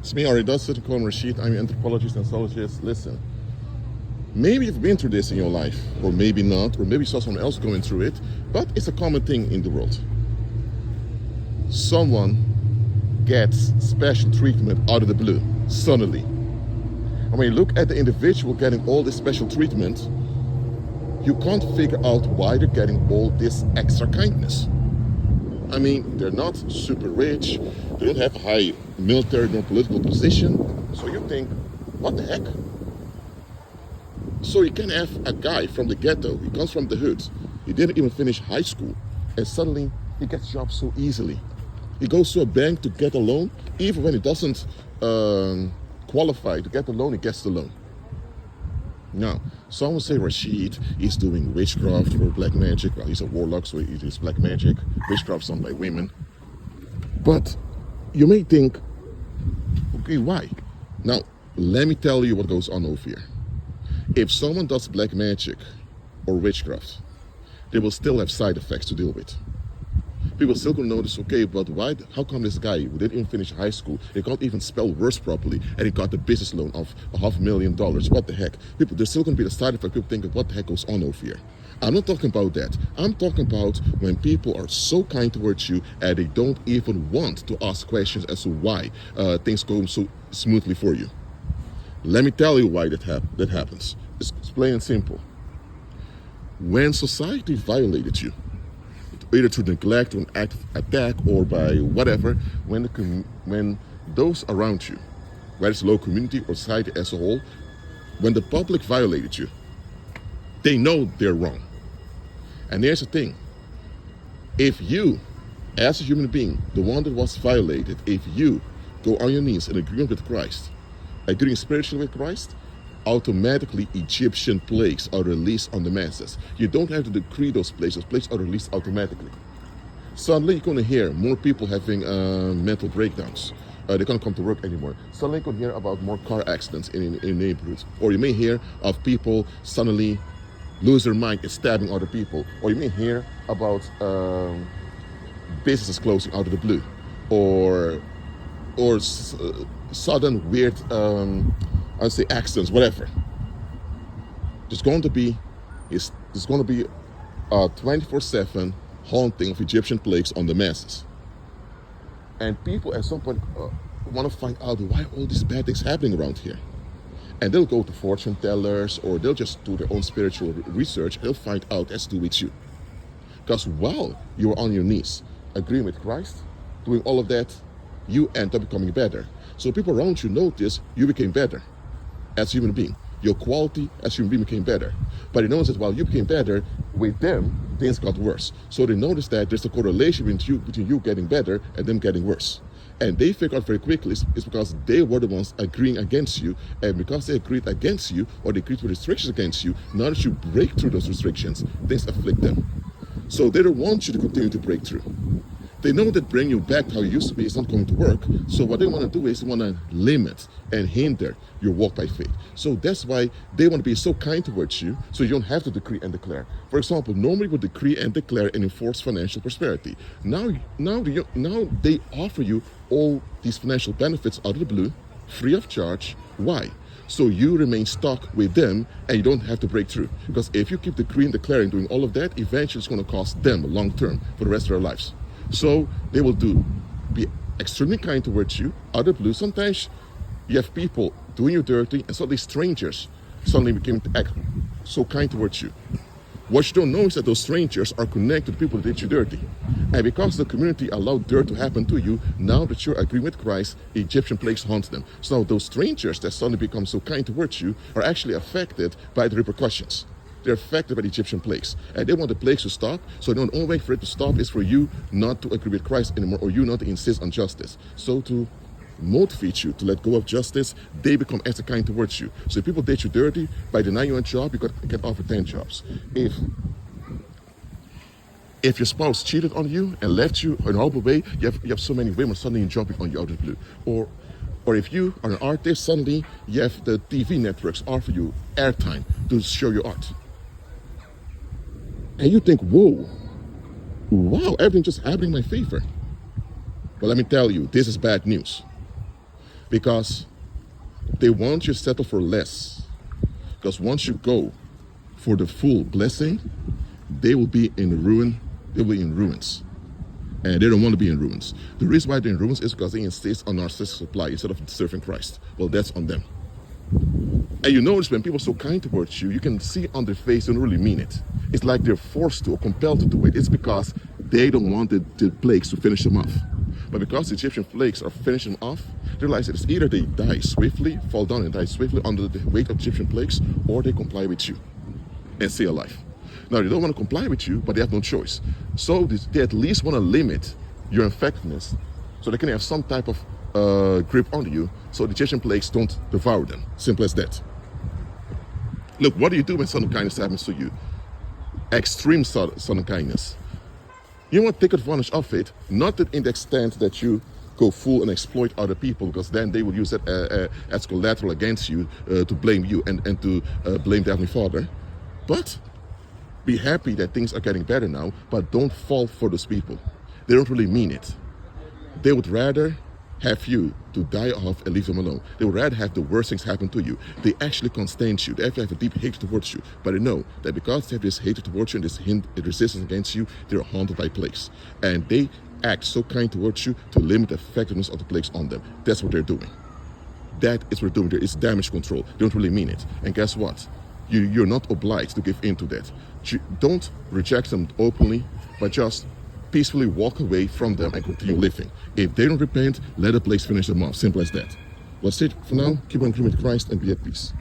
It's me, Ari Dustin, call me Rashid. I'm an anthropologist and sociologist. Listen, maybe you've been through this in your life, or maybe not, or maybe you saw someone else going through it, but it's a common thing in the world. Someone gets special treatment out of the blue, suddenly. And when you look at the individual getting all this special treatment, you can't figure out why they're getting all this extra kindness. I mean, they're not super rich, they don't have a high military nor political position, so you think, what the heck? So you can have a guy from the ghetto, he comes from the hood, he didn't even finish high school, and suddenly he gets jobs so easily. He goes to a bank to get a loan, even when he doesn't qualify to get the loan, he gets the loan. Now, some will say Rashid is doing witchcraft or black magic. Well, he's a warlock, so he does black magic. Witchcraft done by women. But you may think, okay, why? Now, let me tell you what goes on over here. If someone does black magic or witchcraft, they will still have side effects to deal with. People still gonna notice, okay, but why? How come this guy who didn't even finish high school, he can't even spell words properly, and he got the business loan of $500,000? What the heck? People, there's still gonna be the side effect. People thinking, what the heck goes on over here? I'm not talking about that. I'm talking about when people are so kind towards you and they don't even want to ask questions as to why things go so smoothly for you. Let me tell you why that happens. It's plain and simple. When society violated you, either through neglect or an act of attack or by whatever, when those around you, whether it's a local community or society as a whole, when the public violated you, they know they're wrong. And here's the thing, if you, as a human being, the one that was violated, if you go on your knees in agreement with Christ, agreeing spiritually with Christ, automatically Egyptian plagues are released on the masses. You don't have to decree those plagues are released automatically. Suddenly you're going to hear more people having mental breakdowns. They can't come to work anymore. Suddenly you can hear about more car accidents in neighborhoods. Or you may hear of people suddenly lose their mind and stabbing other people. Or you may hear about businesses closing out of the blue. Or sudden weird I'd say accidents, whatever. There's going to be a 24/7 haunting of Egyptian plagues on the masses. And people at some point want to find out why all these bad things happening around here. And they'll go to fortune tellers or they'll just do their own spiritual research and they'll find out as to with you. Because while you are on your knees, agreeing with Christ, doing all of that, you end up becoming better. So people around you notice you became better as a human being. Your quality as a human being became better. But they notice that while you became better, with them, things got worse. So they notice that there's a correlation between you getting better and them getting worse. And they figure out very quickly it's because they were the ones agreeing against you. And because they agreed against you, or they agreed with restrictions against you, now that you break through those restrictions, things afflict them. So they don't want you to continue to break through. They know that bringing you back to how you used to be is not going to work. So what they want to do is they want to limit and hinder your walk by faith. So that's why they want to be so kind towards you, so you don't have to decree and declare. For example, normally we decree and declare and enforce financial prosperity. Now they offer you all these financial benefits out of the blue, free of charge. Why? So you remain stuck with them and you don't have to break through. Because if you keep decreeing, declaring, doing all of that, eventually it's going to cost them long term for the rest of their lives. So they will be extremely kind towards you out of the blue. Sometimes you have people doing you dirty and suddenly strangers suddenly begin to act so kind towards you. What you don't know is that those strangers are connected to people that did you dirty. And because the community allowed dirt to happen to you, now that you're agreeing with Christ, Egyptian plagues haunt them. So now those strangers that suddenly become so kind towards you are actually affected by the repercussions. They're affected by the Egyptian plagues. And they want the plagues to stop. So the only way for it to stop is for you not to agree with Christ anymore, or you not to insist on justice. So to motivate you to let go of justice, they become extra kind towards you. So if people did you dirty, by denying you a job, you can offer 10 jobs. If your spouse cheated on you and left you in a horrible way, you have so many women suddenly jumping on you out of the blue. Or if you are an artist, suddenly you have the TV networks offer you airtime to show your art. And you think, whoa, wow, everything just happening in my favor. But let me tell you, this is bad news. because they want you to settle for less. Because once you go for the full blessing, they will be in ruin. They will be in ruins. And they don't want to be in ruins. The reason why they're in ruins is because they insist on narcissistic supply instead of serving Christ. Well, that's on them. And you notice when people are so kind towards you, you can see on their face they don't really mean it. It's like they're forced to or compelled to do it. It's because they don't want the plagues to finish them off. But because the Egyptian plagues are finishing them off, they realize that it's either they die swiftly, fall down and die swiftly under the weight of Egyptian plagues, or they comply with you and stay alive. Now, they don't want to comply with you, but they have no choice. So they at least want to limit your effectiveness so they can have some type of grip on you so the Egyptian plagues don't devour them. Simple as that. Look, what do you do when sudden kindness happens to you? Extreme sudden kindness. You want to take advantage of it, not in the extent that you go full and exploit other people, because then they will use it as collateral against you to blame you and to blame the Heavenly Father. But be happy that things are getting better now, but don't fall for those people. They don't really mean it. They would rather have you to die off and leave them alone. They would rather have the worst things happen to you. They actually constrain you. They actually have a deep hatred towards you. But they know that because they have this hatred towards you and this resistance against you, they're haunted by plagues. And they act so kind towards you to limit the effectiveness of the plagues on them. That's what they're doing. That is what they're doing. There is damage control. They don't really mean it. And guess what? You're not obliged to give in to that. Don't reject them openly, but just peacefully walk away from them and continue living. If they don't repent, let the plagues finish them off. Simple as that. Well, that's it for now. Keep on agreeing with Christ and be at peace.